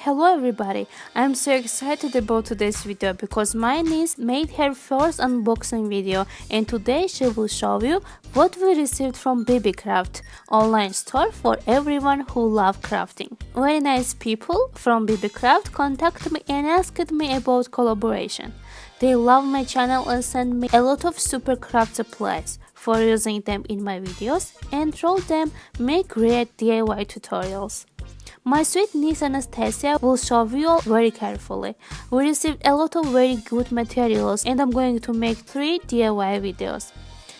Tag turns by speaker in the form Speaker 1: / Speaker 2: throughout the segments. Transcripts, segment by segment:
Speaker 1: Hello everybody, I'm so excited about today's video because my niece made her first unboxing video and today she will show you what we received from BeeBeeCraft online store for everyone who loves crafting. Very nice people from BeeBeeCraft contacted me and asked me about collaboration. They love my channel and sent me a lot of super craft supplies for using them in my videos and through them make great DIY tutorials. My sweet niece Anastasia will show you all very carefully. We received a lot of very good materials and I'm going to make 3 DIY videos.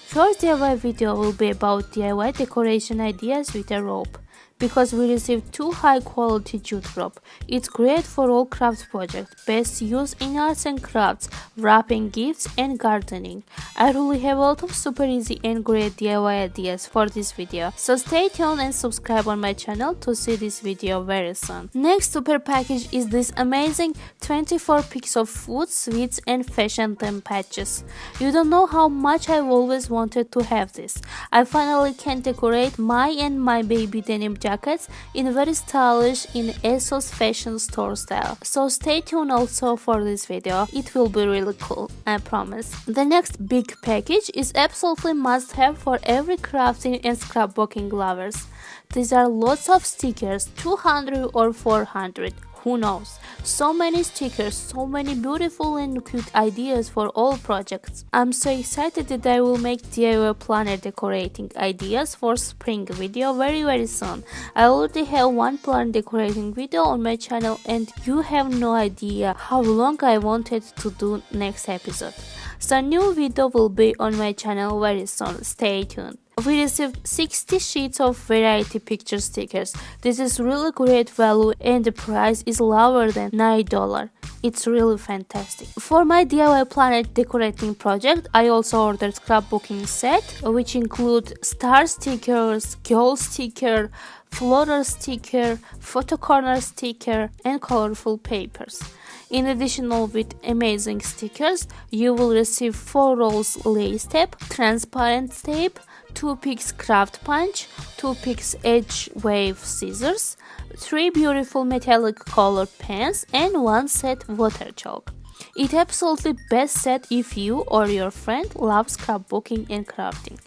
Speaker 1: First DIY video will be about DIY decoration ideas with a rope. Because we received 2 high quality jute rope. It's great for all craft projects, best used in arts and crafts, wrapping gifts and gardening. I really have a lot of super easy and great DIY ideas for this video, so stay tuned and subscribe on my channel to see this video very soon. Next super package is this amazing 24 picks of food, sweets and fashion theme patches. You don't know how much I've always wanted to have this. I finally can decorate my and my baby denim jackets in very stylish in ASOS fashion store style. So stay tuned also for this video. It will be really cool, I promise. The next big package is absolutely must have for every crafting and scrapbooking lovers. These are lots of stickers, 200 or 400. Who knows? So many stickers, so many beautiful and cute ideas for all projects. I'm so excited that I will make DIY planner decorating ideas for spring video very soon. I already have one planner decorating video on my channel and you have no idea how long I wanted to do next episode. So new video will be on my channel very soon. Stay tuned. We received 60 sheets of variety picture stickers. This is really great value and the price is lower than $9. It's really fantastic. For my DIY planet decorating project, I also ordered scrapbooking set, which include star stickers, girl sticker, floral sticker, photo corner sticker, and colorful papers. In addition with amazing stickers, you will receive 4 rolls lace tape, transparent tape, 2 picks craft punch, 2 picks edge wave scissors, 3 beautiful metallic colored pens, and 1 set water chalk. It's absolutely best set if you or your friend loves scrapbooking and crafting.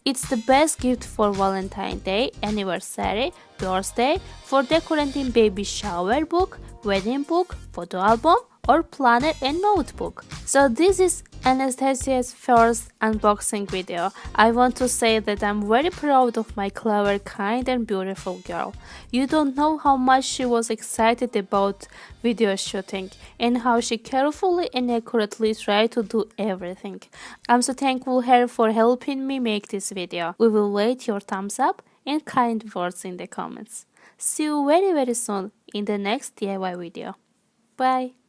Speaker 1: It's the best gift for Valentine's Day, anniversary, birthday, for decorating baby shower book, wedding book, photo album, or planner and notebook. So this is Anastasia's first unboxing video. I want to say that I'm very proud of my clever, kind and beautiful girl. You don't know how much she was excited about video shooting and how she carefully and accurately tried to do everything. I'm so thankful her for helping me make this video. We will wait your thumbs up and kind words in the comments. See you very soon in the next DIY video. Bye!